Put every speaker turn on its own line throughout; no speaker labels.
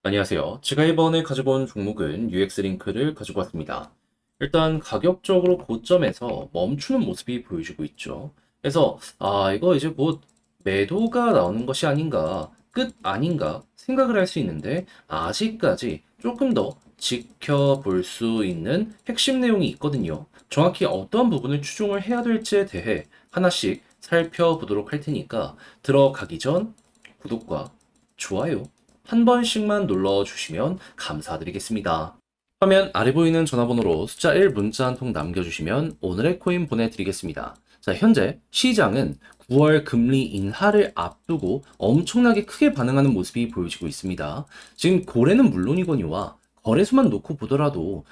안녕하세요. 제가 이번에 가지고 온 종목은 UX 링크를 가지고 왔습니다. 일단 가격적으로 고점에서 멈추는 모습이 보여지고 있죠. 그래서 이거 이제 뭐 매도가 나오는 것이 아닌가, 끝 아닌가 생각을 할 수 있는데 아직까지 조금 더 지켜볼 수 있는 핵심 내용이 있거든요. 정확히 어떤 부분을 추종을 해야 될지에 대해 하나씩 살펴보도록 할 테니까 들어가기 전 구독과 좋아요 한 번씩만 눌러주시면 감사드리겠습니다. 화면 아래 보이는 전화번호로 숫자 1 문자 한 통 남겨주시면 오늘의 코인 보내드리겠습니다. 자, 현재 시장은 9월 금리 인하를 앞두고 엄청나게 크게 반응하는 모습이 보여지고 있습니다. 지금 고래는 물론이거니와 거래소만 놓고 보더라도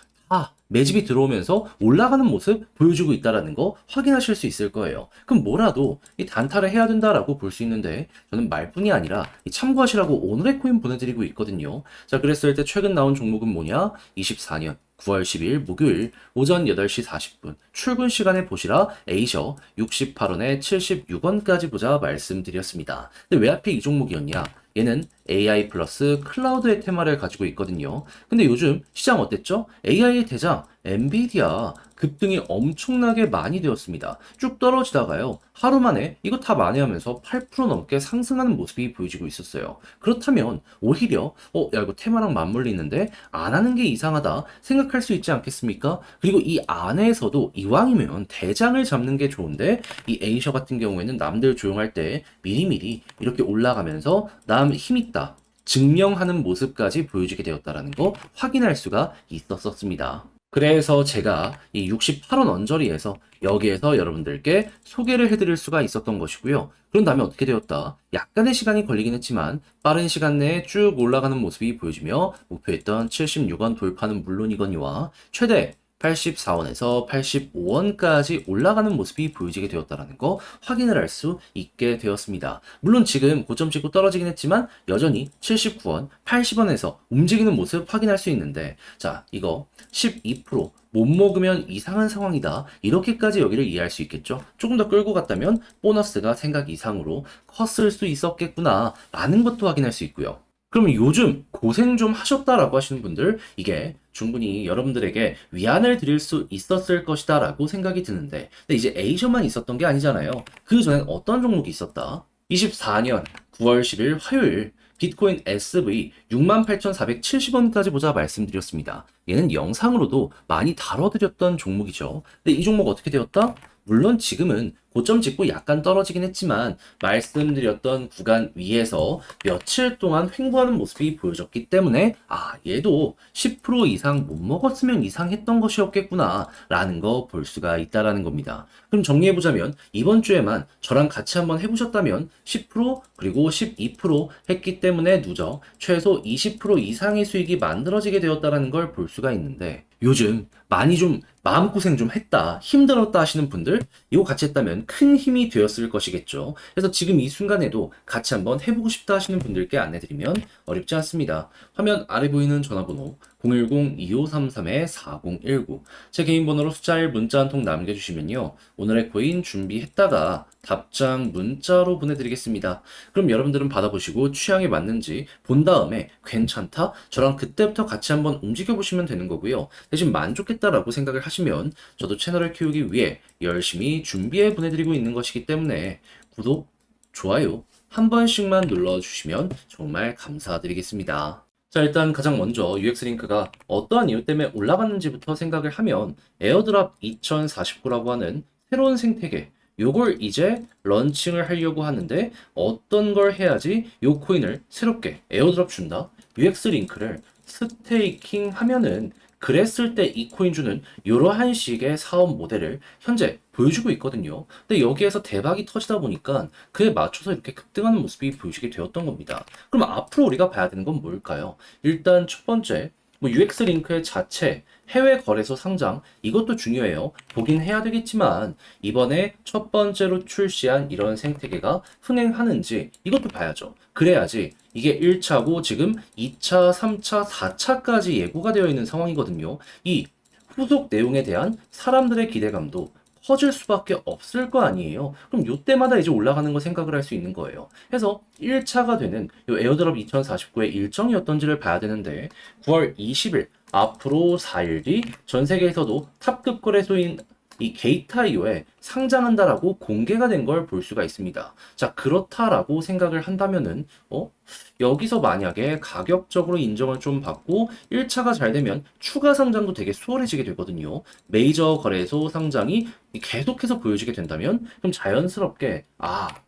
매집이 들어오면서 올라가는 모습 보여주고 있다는 거 확인하실 수 있을 거예요. 그럼 뭐라도 이 단타를 해야 된다라고 볼 수 있는데 저는 말뿐이 아니라 참고하시라고 오늘의 코인 보내드리고 있거든요. 자, 그랬을 때 최근 나온 종목은 뭐냐? 24년 9월 10일 목요일 오전 8시 40분 출근 시간에 보시라 에이셔 68원에 76원까지 보자 말씀드렸습니다. 근데 왜 하필 이 종목이었냐? 얘는 AI 플러스 클라우드의 테마를 가지고 있거든요. 근데 요즘 시장 어땠죠? AI의 대장 엔비디아 급등이 엄청나게 많이 되었습니다. 쭉 떨어지다가요. 하루 만에 이거 다 만회하면서 8% 넘게 상승하는 모습이 보여지고 있었어요. 그렇다면 오히려 야 이거 테마랑 맞물리는데 안 하는 게 이상하다 생각할 수 있지 않겠습니까? 그리고 이 안에서도 이왕이면 대장을 잡는 게 좋은데 이 에이셔 같은 경우에는 남들 조용할 때 미리미리 이렇게 올라가면서 남 힘있다 증명하는 모습까지 보여주게 되었다라는 거 확인할 수가 있었습니다. 그래서 제가 이 68원 언저리에서 여기에서 여러분들께 소개를 해드릴 수가 있었던 것이고요. 그런 다음에 어떻게 되었다? 약간의 시간이 걸리긴 했지만 빠른 시간 내에 쭉 올라가는 모습이 보여지며 목표했던 76원 돌파는 물론이거니와 최대 84원에서 85원까지 올라가는 모습이 보여지게 되었다는 거 확인을 할 수 있게 되었습니다. 물론 지금 고점 찍고 떨어지긴 했지만 여전히 79원, 80원에서 움직이는 모습 확인할 수 있는데 자, 이거 12%못 먹으면 이상한 상황이다. 이렇게까지 여기를 이해할 수 있겠죠? 조금 더 끌고 갔다면 보너스가 생각 이상으로 컸을 수 있었겠구나 라는 것도 확인할 수 있고요. 그러면 요즘 고생 좀 하셨다라고 하시는 분들 이게 충분히 여러분들에게 위안을 드릴 수 있었을 것이다 라고 생각이 드는데 근데 이제 에이셔만 있었던 게 아니잖아요. 그 전엔 어떤 종목이 있었다? 24년 9월 10일 화요일 비트코인 SV 68,470원까지 보자 말씀드렸습니다. 얘는 영상으로도 많이 다뤄드렸던 종목이죠. 근데 이 종목 어떻게 되었다? 물론 지금은 고점 찍고 약간 떨어지긴 했지만 말씀드렸던 구간 위에서 며칠 동안 횡보하는 모습이 보여졌기 때문에 얘도 10% 이상 못 먹었으면 이상했던 것이었겠구나 라는 거 볼 수가 있다라는 겁니다. 그럼 정리해보자면 이번 주에만 저랑 같이 한번 해보셨다면 10% 그리고 12% 했기 때문에 누적 최소 20% 이상의 수익이 만들어지게 되었다라는 걸 볼 수가 있는데 요즘 많이 좀 마음고생 좀 했다, 힘들었다 하시는 분들 이거 같이 했다면 큰 힘이 되었을 것이겠죠. 그래서 지금 이 순간에도 같이 한번 해보고 싶다 하시는 분들께 안내드리면 어렵지 않습니다. 화면 아래 보이는 전화번호 010-2533-4019 제 개인 번호로 숫자 1 문자 한 통 남겨주시면요. 오늘의 코인 준비했다가 답장 문자로 보내드리겠습니다. 그럼 여러분들은 받아보시고 취향에 맞는지 본 다음에 괜찮다? 저랑 그때부터 같이 한번 움직여보시면 되는 거고요. 대신 만족했다라고 생각을 하시면 저도 채널을 키우기 위해 열심히 준비해 보내드리고 있는 것이기 때문에 구독, 좋아요 한 번씩만 눌러주시면 정말 감사드리겠습니다. 자, 일단 가장 먼저 UX 링크가 어떠한 이유 때문에 올라갔는지부터 생각을 하면 에어드랍 2049라고 하는 새로운 생태계 요걸 이제 런칭을 하려고 하는데 어떤 걸 해야지 요 코인을 새롭게 에어드랍 준다? UX 링크를 스테이킹 하면은 그랬을 때 이 코인 주는 이러한 식의 사업 모델을 현재 보여주고 있거든요. 근데 여기에서 대박이 터지다 보니까 그에 맞춰서 이렇게 급등하는 모습이 보여지게 되었던 겁니다. 그럼 앞으로 우리가 봐야 되는 건 뭘까요? 일단 첫 번째, 뭐 UX 링크의 자체, 해외 거래소 상장, 이것도 중요해요. 보긴 해야 되겠지만, 이번에 첫 번째로 출시한 이런 생태계가 흥행하는지, 이것도 봐야죠. 그래야지, 이게 1차고 지금 2차, 3차, 4차까지 예고가 되어 있는 상황이거든요. 이 후속 내용에 대한 사람들의 기대감도 커질 수밖에 없을 거 아니에요. 그럼 요때마다 이제 올라가는 거 생각을 할 수 있는 거예요. 해서 1차가 되는 요 에어드랍 2049의 일정이었던지를 봐야 되는데 9월 20일 앞으로 4일 뒤 전 세계에서도 탑급 거래소인 이 게이트.io에 상장한다라고 공개가 된 걸 볼 수가 있습니다. 자, 그렇다라고 생각을 한다면은 여기서 만약에 가격적으로 인정을 좀 받고 1차가 잘 되면 추가 상장도 되게 수월해지게 되거든요. 메이저 거래소 상장이 계속해서 보여지게 된다면 그럼 자연스럽게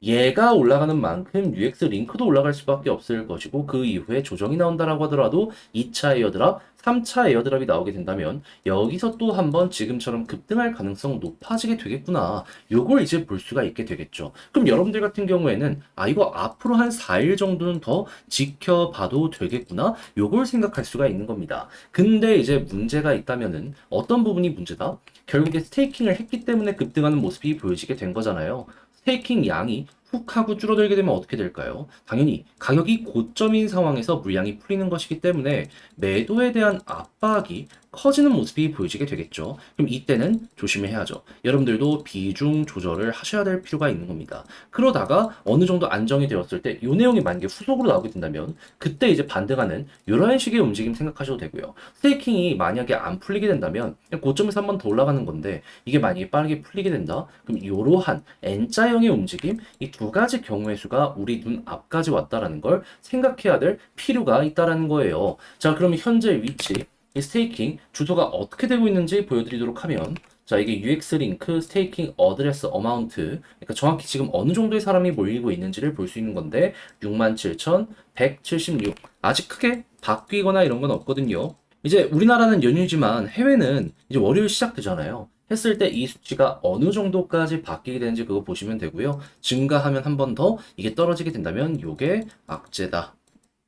얘가 올라가는 만큼 UX 링크도 올라갈 수밖에 없을 것이고 그 이후에 조정이 나온다라고 하더라도 2차 에어드랍, 3차 에어드랍이 나오게 된다면 여기서 또 한번 지금처럼 급등할 가능성 높아지게 되겠구나. 요걸 이제 볼 수가 있게 되겠죠. 그럼 여러분들 같은 경우에는 이거 앞으로 한 4일 정도는 더 지켜봐도 되겠구나. 요걸 생각할 수가 있는 겁니다. 근데 이제 문제가 있다면은 어떤 부분이 문제다? 결국에 스테이킹을 했기 때문에 급등하는 모습이 보여지게 된 거잖아요. 스테이킹 양이 훅 하고 줄어들게 되면 어떻게 될까요? 당연히 가격이 고점인 상황에서 물량이 풀리는 것이기 때문에 매도에 대한 압박이 커지는 모습이 보여지게 되겠죠. 그럼 이때는 조심해야죠. 여러분들도 비중 조절을 하셔야 될 필요가 있는 겁니다. 그러다가 어느 정도 안정이 되었을 때 이 내용이 만약에 후속으로 나오게 된다면 그때 이제 반등하는 이런 식의 움직임 생각하셔도 되고요. 스테이킹이 만약에 안 풀리게 된다면 고점에서 한 번 더 올라가는 건데 이게 만약에 빠르게 풀리게 된다? 그럼 이러한 N자형의 움직임 이 두 가지 경우의 수가 우리 눈 앞까지 왔다라는 걸 생각해야 될 필요가 있다라는 거예요. 자, 그럼 현재 위치 이 스테이킹 주소가 어떻게 되고 있는지 보여드리도록 하면 자, 이게 UX 링크 스테이킹 어드레스 어마운트 그러니까 정확히 지금 어느 정도의 사람이 몰리고 있는지를 볼 수 있는 건데 67,176 아직 크게 바뀌거나 이런 건 없거든요. 이제 우리나라는 연휴지만 해외는 이제 월요일 시작되잖아요. 했을 때 이 수치가 어느 정도까지 바뀌게 되는지 그거 보시면 되고요. 증가하면 한 번 더 이게 떨어지게 된다면 요게 악재다.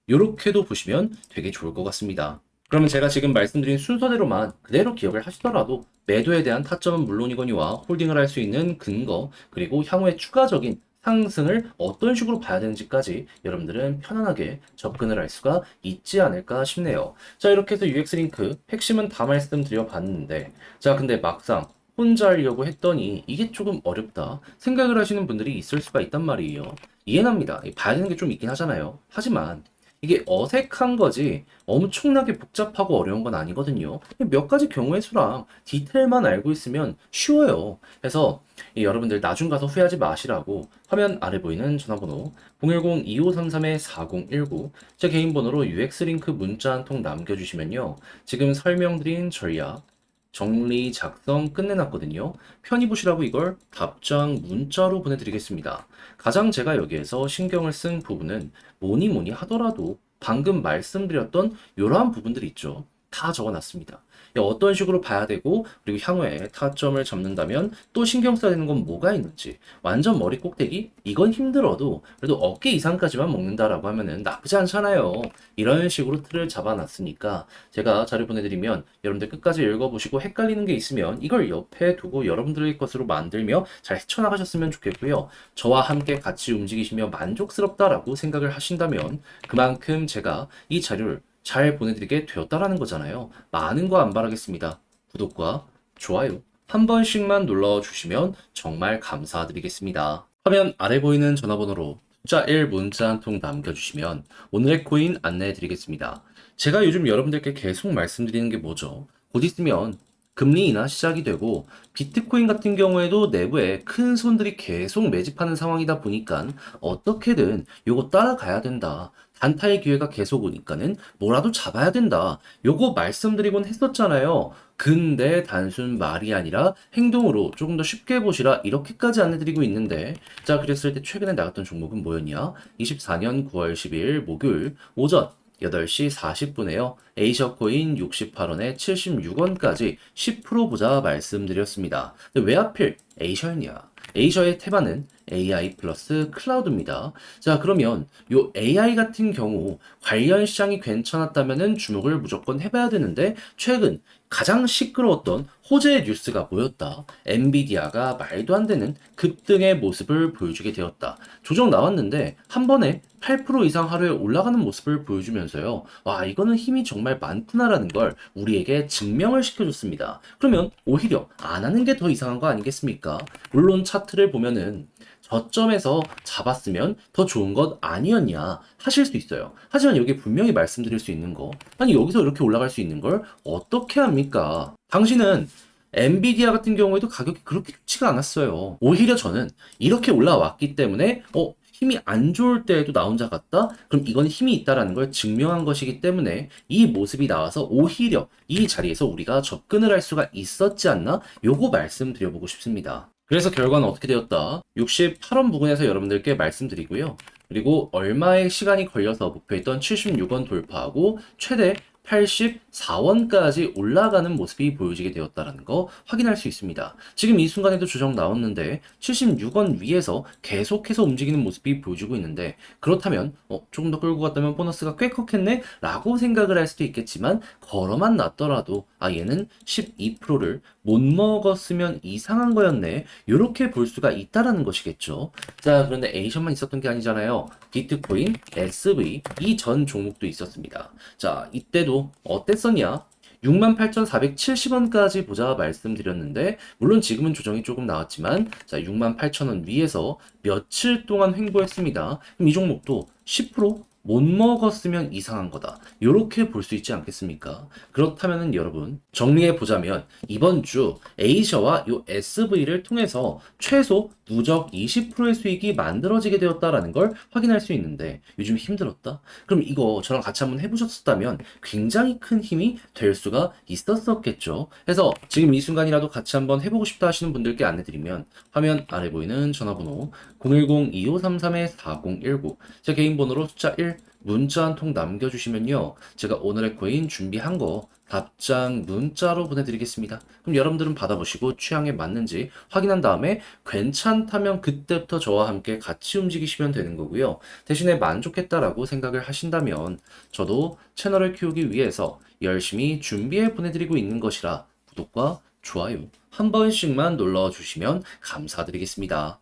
요렇게도 보시면 되게 좋을 것 같습니다. 그러면 제가 지금 말씀드린 순서대로만 그대로 기억을 하시더라도 매도에 대한 타점은 물론이거니와 홀딩을 할 수 있는 근거 그리고 향후에 추가적인 상승을 어떤 식으로 봐야 되는지까지 여러분들은 편안하게 접근을 할 수가 있지 않을까 싶네요. 자, 이렇게 해서 UX링크 핵심은 다 말씀드려 봤는데 자, 근데 막상 혼자 하려고 했더니 이게 조금 어렵다 생각을 하시는 분들이 있을 수가 있단 말이에요. 이해납니다. 봐야 되는 게 좀 있긴 하잖아요. 하지만 이게 어색한 거지 엄청나게 복잡하고 어려운 건 아니거든요. 몇 가지 경우의 수랑 디테일만 알고 있으면 쉬워요. 그래서 여러분들 나중 가서 후회하지 마시라고 화면 아래 보이는 전화번호 010-2533-4019 제 개인 번호로 UX 링크 문자 한 통 남겨주시면요. 지금 설명드린 전략 정리 작성 끝내놨거든요. 편히 보시라고 이걸 답장 문자로 보내드리겠습니다. 가장 제가 여기에서 신경을 쓴 부분은 뭐니 뭐니 하더라도 방금 말씀드렸던 이러한 부분들이 있죠. 다 적어놨습니다. 어떤 식으로 봐야 되고 그리고 향후에 타점을 잡는다면 또 신경 써야 되는 건 뭐가 있는지 완전 머리 꼭대기? 이건 힘들어도 그래도 어깨 이상까지만 먹는다라고 하면은 나쁘지 않잖아요. 이런 식으로 틀을 잡아놨으니까 제가 자료 보내드리면 여러분들 끝까지 읽어보시고 헷갈리는 게 있으면 이걸 옆에 두고 여러분들의 것으로 만들며 잘 헤쳐나가셨으면 좋겠고요. 저와 함께 같이 움직이시며 만족스럽다라고 생각을 하신다면 그만큼 제가 이 자료를 잘 보내드리게 되었다라는 거잖아요. 많은 거 안 바라겠습니다. 구독과 좋아요 한 번씩만 눌러주시면 정말 감사드리겠습니다. 화면 아래 보이는 전화번호로 숫자 1 문자 한 통 남겨주시면 오늘의 코인 안내해드리겠습니다. 제가 요즘 여러분들께 계속 말씀드리는 게 뭐죠? 곧 있으면 금리 인하 시작이 되고 비트코인 같은 경우에도 내부에 큰 손들이 계속 매집하는 상황이다 보니까 어떻게든 요거 따라가야 된다. 단타의 기회가 계속 오니까는 뭐라도 잡아야 된다. 요거 말씀드리곤 했었잖아요. 근데 단순 말이 아니라 행동으로 조금 더 쉽게 보시라 이렇게까지 안내드리고 있는데 자, 그랬을 때 최근에 나갔던 종목은 뭐였냐? 24년 9월 10일 목요일 오전 8시 40분에요. 에이셔코인 68원에 76원까지 10% 보자 말씀드렸습니다. 근데 왜 하필 에이셔였냐? 에이셔의 태반은 AI 플러스 클라우드입니다. 자, 그러면 요 AI 같은 경우 관련 시장이 괜찮았다면은 주목을 무조건 해봐야 되는데 최근 가장 시끄러웠던 호재의 뉴스가 뭐였다? 엔비디아가 말도 안 되는 급등의 모습을 보여주게 되었다. 조정 나왔는데 한 번에 8% 이상 하루에 올라가는 모습을 보여주면서요. 와, 이거는 힘이 정말 많구나라는 걸 우리에게 증명을 시켜줬습니다. 그러면 오히려 안 하는 게 더 이상한 거 아니겠습니까? 물론 차트를 보면은 저점에서 잡았으면 더 좋은 것 아니었냐 하실 수 있어요. 하지만 여기 분명히 말씀드릴 수 있는 거, 아니 여기서 이렇게 올라갈 수 있는 걸 어떻게 합니까? 당신은 엔비디아 같은 경우에도 가격이 그렇게 좋지가 않았어요. 오히려 저는 이렇게 올라왔기 때문에 힘이 안 좋을 때에도 나 혼자 같다? 그럼 이건 힘이 있다라는 걸 증명한 것이기 때문에 이 모습이 나와서 오히려 이 자리에서 우리가 접근을 할 수가 있었지 않나? 요거 말씀드려보고 싶습니다. 그래서 결과는 어떻게 되었다? 68원 부근에서 여러분들께 말씀드리고요. 그리고 얼마의 시간이 걸려서 목표했던 76원 돌파하고 최대 84원까지 올라가는 모습이 보여지게 되었다는 거 확인할 수 있습니다. 지금 이 순간에도 조정 나왔는데 76원 위에서 계속해서 움직이는 모습이 보여지고 있는데 그렇다면 조금 더 끌고 갔다면 보너스가 꽤 컸겠네? 라고 생각을 할 수도 있겠지만 걸어만 놨더라도 얘는 12%를 못 먹었으면 이상한 거였네. 이렇게 볼 수가 있다라는 것이겠죠. 자, 그런데 A션만 있었던 게 아니잖아요. 비트코인, SV 이 전 종목도 있었습니다. 자, 이때도 어땠었냐? 68,470원까지 보자 말씀드렸는데 물론 지금은 조정이 조금 나왔지만 자 68,000원 위에서 며칠 동안 횡보했습니다. 그럼 이 종목도 10%못 먹었으면 이상한 거다. 이렇게 볼 수 있지 않겠습니까? 그렇다면은 여러분 정리해 보자면 이번 주 에이셔와 요 SV를 통해서 최소 누적 20%의 수익이 만들어지게 되었다라는 걸 확인할 수 있는데 요즘 힘들었다? 그럼 이거 저랑 같이 한번 해보셨다면 굉장히 큰 힘이 될 수가 있었겠죠. 그래서 지금 이 순간이라도 같이 한번 해보고 싶다 하시는 분들께 안내드리면 화면 아래 보이는 전화번호 010-2533-4019 제 개인 번호로 숫자 1 문자 한 통 남겨주시면요. 제가 오늘의 코인 준비한 거 답장 문자로 보내드리겠습니다. 그럼 여러분들은 받아보시고 취향에 맞는지 확인한 다음에 괜찮다면 그때부터 저와 함께 같이 움직이시면 되는 거고요. 대신에 만족했다라고 생각을 하신다면 저도 채널을 키우기 위해서 열심히 준비해 보내드리고 있는 것이라 구독과 좋아요 한 번씩만 눌러주시면 감사드리겠습니다.